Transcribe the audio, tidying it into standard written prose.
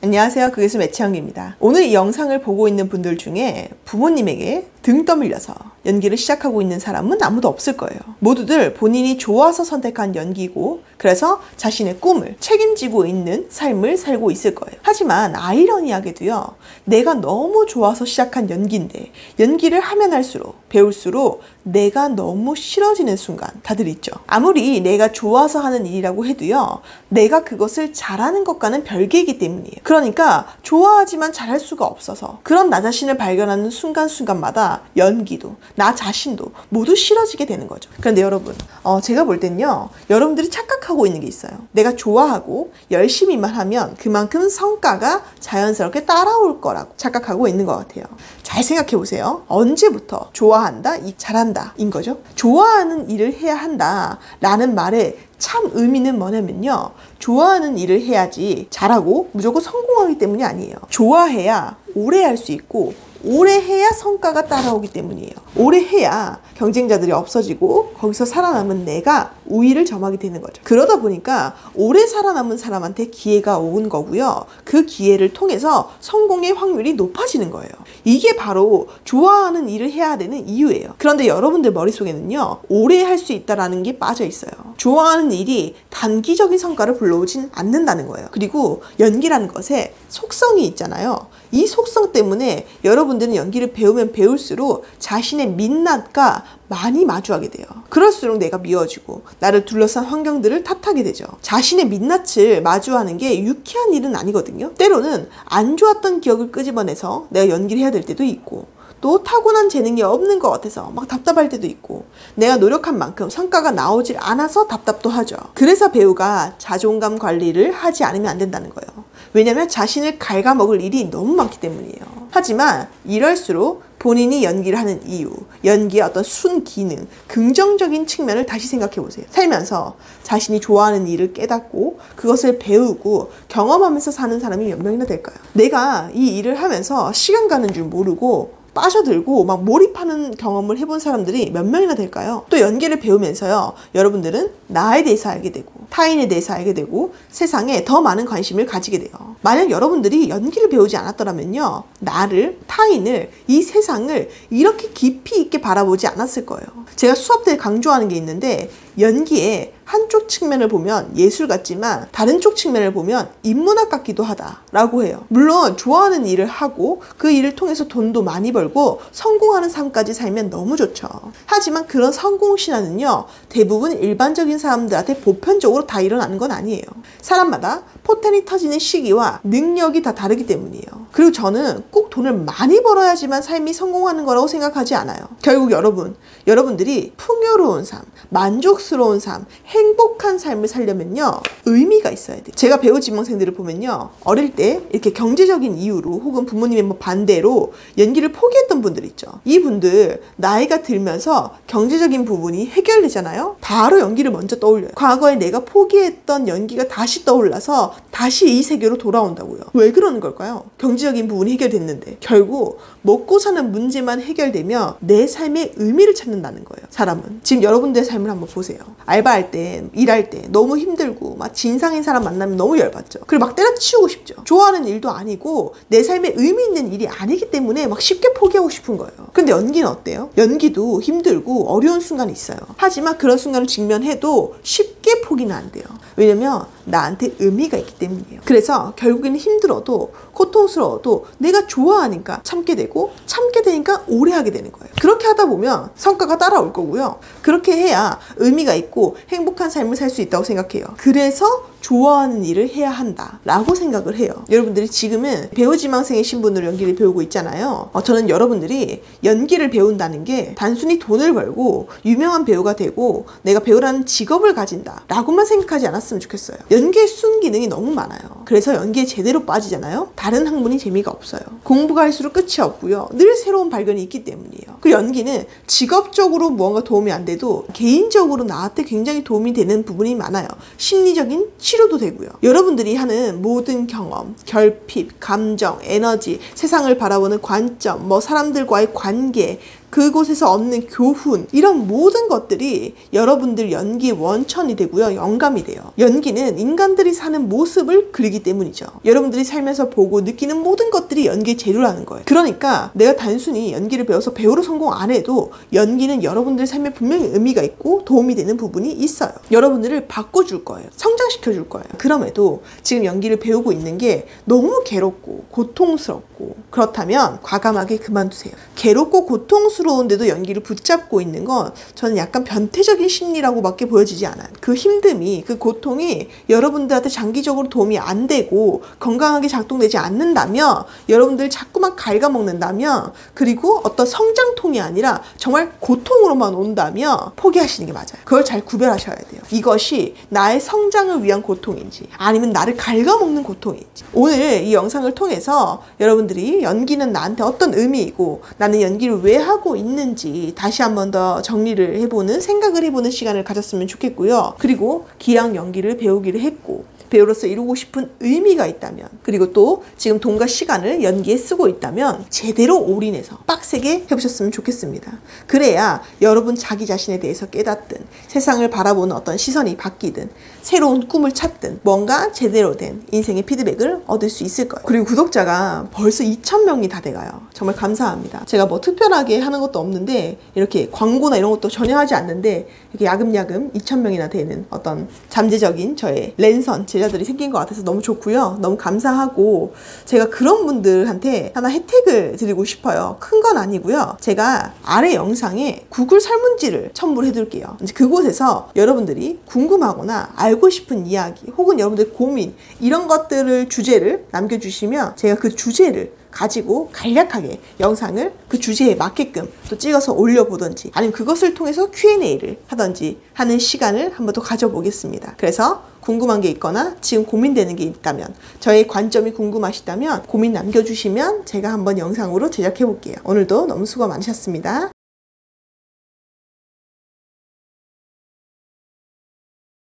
안녕하세요. 그것은 매치환기입니다. 오늘 이 영상을 보고 있는 분들 중에 부모님에게 등 떠밀려서 연기를 시작하고 있는 사람은 아무도 없을 거예요. 모두들 본인이 좋아서 선택한 연기고, 그래서 자신의 꿈을 책임지고 있는 삶을 살고 있을 거예요. 하지만 아이러니하게도요, 내가 너무 좋아서 시작한 연기인데 연기를 하면 할수록 배울수록 내가 너무 싫어지는 순간 다들 있죠. 아무리 내가 좋아서 하는 일이라고 해도요, 내가 그것을 잘하는 것과는 별개이기 때문이에요. 그러니까 좋아하지만 잘할 수가 없어서 그런 나 자신을 발견하는 순간순간마다 연기도 나 자신도 모두 싫어지게 되는 거죠. 그런데 여러분, 제가 볼 땐요, 여러분들이 착각하고 있는 게 있어요. 내가 좋아하고 열심히만 하면 그만큼 성과가 자연스럽게 따라올 거라고 착각하고 있는 것 같아요. 잘 생각해 보세요. 언제부터 좋아한다, 잘한다 인 거죠? 좋아하는 일을 해야 한다 라는 말에 참 의미는 뭐냐면요, 좋아하는 일을 해야지 잘하고 무조건 성공하기 때문이 아니에요. 좋아해야 오래 할 수 있고 오래 해야 성과가 따라오기 때문이에요. 오래 해야 경쟁자들이 없어지고 거기서 살아남은 내가 우위를 점하게 되는 거죠. 그러다 보니까 오래 살아남은 사람한테 기회가 온 거고요, 그 기회를 통해서 성공의 확률이 높아지는 거예요. 이게 바로 좋아하는 일을 해야 되는 이유예요. 그런데 여러분들 머릿속에는요, 오래 할 수 있다라는 게 빠져 있어요. 좋아하는 일이 단기적인 성과를 불러오진 않는다는 거예요. 그리고 연기라는 것에 속성이 있잖아요. 이 속성 때문에 여러분들은 연기를 배우면 배울수록 자신의 민낯과 많이 마주하게 돼요. 그럴수록 내가 미워지고 나를 둘러싼 환경들을 탓하게 되죠. 자신의 민낯을 마주하는 게 유쾌한 일은 아니거든요. 때로는 안 좋았던 기억을 끄집어내서 내가 연기를 해야 될 때도 있고, 또 타고난 재능이 없는 것 같아서 막 답답할 때도 있고, 내가 노력한 만큼 성과가 나오질 않아서 답답도 하죠. 그래서 배우가 자존감 관리를 하지 않으면 안 된다는 거예요. 왜냐면 자신을 갉아먹을 일이 너무 많기 때문이에요. 하지만 이럴수록 본인이 연기를 하는 이유, 연기의 어떤 순기능, 긍정적인 측면을 다시 생각해 보세요. 살면서 자신이 좋아하는 일을 깨닫고 그것을 배우고 경험하면서 사는 사람이 몇 명이나 될까요? 내가 이 일을 하면서 시간 가는 줄 모르고 빠져들고 막 몰입하는 경험을 해본 사람들이 몇 명이나 될까요? 또 연기를 배우면서요, 여러분들은 나에 대해서 알게 되고 타인에 대해서 알게 되고 세상에 더 많은 관심을 가지게 돼요. 만약 여러분들이 연기를 배우지 않았더라면요, 나를, 타인을, 이 세상을 이렇게 깊이 있게 바라보지 않았을 거예요. 제가 수업 때 강조하는 게 있는데, 연기의 한쪽 측면을 보면 예술 같지만 다른 쪽 측면을 보면 인문학 같기도 하다라고 해요. 물론 좋아하는 일을 하고 그 일을 통해서 돈도 많이 벌고 성공하는 삶까지 살면 너무 좋죠. 하지만 그런 성공 신화는요, 대부분 일반적인 사람들한테 보편적으로 다 일어나는 건 아니에요. 사람마다 포텐이 터지는 시기와 능력이 다 다르기 때문이에요. 그리고 저는 꼭 돈을 많이 벌어야지만 삶이 성공하는 거라고 생각하지 않아요. 결국 여러분들이 풍요로운 삶, 만족스러운 삶, 행복한 삶을 살려면요, 의미가 있어야 돼요. 제가 배우 지망생들을 보면요, 어릴 때 이렇게 경제적인 이유로 혹은 부모님의 반대로 연기를 포기했던 분들 있죠. 이분들 나이가 들면서 경제적인 부분이 해결되잖아요. 바로 연기를 먼저 떠올려요. 과거에 내가 포기했던 연기가 다시 떠올라서 다시 이 세계로 돌아온다고요. 왜 그러는 걸까요? 경제적인 부분이 해결됐는데 결국 먹고 사는 문제만 해결되면 내 삶의 의미를 찾는다는 거예요. 사람은 지금 여러분들의 삶을 한번 보세요. 알바할 때, 일할 때 너무 힘들고 막 진상인 사람 만나면 너무 열받죠. 그리고 막 때려치우고 싶죠. 좋아하는 일도 아니고 내 삶에 의미 있는 일이 아니기 때문에 막 쉽게 포기하고 싶은 거예요. 근데 연기는 어때요? 연기도 힘들고 어려운 순간이 있어요. 하지만 그런 순간을 직면해도 쉽게 포기는 안 돼요. 왜냐면 나한테 의미가 있기 때문이에요. 그래서 결국에는 힘들어도 고통스러워도 내가 좋아하니까 참게 되고, 참게 되니까 오래 하게 되는 거예요. 그렇게 하다 보면 성과가 따라올 거고요, 그렇게 해야 의미가 있고 행복한 삶을 살 수 있다고 생각해요. 그래서 좋아하는 일을 해야 한다 라고 생각을 해요. 여러분들이 지금은 배우 지망생의 신분으로 연기를 배우고 있잖아요. 저는 여러분들이 연기를 배운다는 게 단순히 돈을 벌고 유명한 배우가 되고 내가 배우라는 직업을 가진다 라고만 생각하지 않았으면 좋겠어요. 연기의 순기능이 너무 많아요. 그래서 연기에 제대로 빠지잖아요. 다른 학문이 재미가 없어요. 공부가 할수록 끝이 없고요, 늘 새로운 발견이 있기 때문이에요. 그 연기는 직업적으로 무언가 도움이 안 돼도 개인적으로 나한테 굉장히 도움이 되는 부분이 많아요. 심리적인 치료도 되고요. 여러분들이 하는 모든 경험, 결핍, 감정, 에너지, 세상을 바라보는 관점, 사람들과의 관계, 그곳에서 얻는 교훈, 이런 모든 것들이 여러분들 연기의 원천이 되고요. 영감이 돼요. 연기는 인간들이 사는 모습을 그리기 때문이죠. 여러분들이 살면서 보고 느끼는 모든 것들이 연기의 재료라는 거예요. 그러니까 내가 단순히 연기를 배워서 배우로 성공 안 해도 연기는 여러분들 삶에 분명히 의미가 있고 도움이 되는 부분이 있어요. 여러분들을 바꿔줄 거예요. 성장시켜줄 거예요. 그럼에도 지금 연기를 배우고 있는 게 너무 괴롭고 고통스럽고 그렇다면 과감하게 그만두세요. 괴롭고 고통스러운데도 연기를 붙잡고 있는 건 저는 약간 변태적인 심리라고밖에 보여지지 않아요. 그 힘듦이, 그 고통이 여러분들한테 장기적으로 도움이 안 되고 건강하게 작동되지 않는다면, 여러분들 자꾸만 갉아먹는다면, 그리고 어떤 성장통이 아니라 정말 고통으로만 온다면 포기하시는 게 맞아요. 그걸 잘 구별하셔야 돼요. 이것이 나의 성장을 위한 고통인지 아니면 나를 갉아먹는 고통인지. 오늘 이 영상을 통해서 여러분들이 연기는 나한테 어떤 의미이고 나는 연기를 왜 하고 있는지 다시 한 번 더 정리를 해보는, 생각을 해보는 시간을 가졌으면 좋겠고요. 그리고 기왕 연기를 배우기를 했고 배우로서 이루고 싶은 의미가 있다면, 그리고 또 지금 돈과 시간을 연기에 쓰고 있다면 제대로 올인해서 빡세게 해보셨으면 좋겠습니다. 그래야 여러분 자기 자신에 대해서 깨닫든 세상을 바라보는 어떤 시선이 바뀌든 새로운 꿈을 찾든 뭔가 제대로 된 인생의 피드백을 얻을 수 있을 거예요. 그리고 구독자가 벌써 2,000명이 다 돼가요. 정말 감사합니다. 제가 뭐 특별하게 하는 것도 없는데, 이렇게 광고나 이런 것도 전혀 하지 않는데 이렇게 야금야금 2,000명이나 되는 어떤 잠재적인 저의 랜선 제자들이 생긴 것 같아서 너무 좋고요. 너무 감사하고, 제가 그런 분들한테 하나 혜택을 드리고 싶어요. 큰 건 아니고요. 제가 아래 영상에 구글 설문지를 첨부를 해둘게요. 이제 그곳에서 여러분들이 궁금하거나 알고 싶은 이야기 혹은 여러분들의 고민, 이런 것들을 주제를 남겨주시면 제가 그 주제를 가지고 간략하게 영상을 그 주제에 맞게끔 또 찍어서 올려보든지 아니면 그것을 통해서 Q&A를 하든지 하는 시간을 한번 더 가져보겠습니다. 그래서 궁금한 게 있거나 지금 고민되는 게 있다면, 저의 관점이 궁금하시다면 고민 남겨주시면 제가 한번 영상으로 제작해 볼게요. 오늘도 너무 수고 많으셨습니다.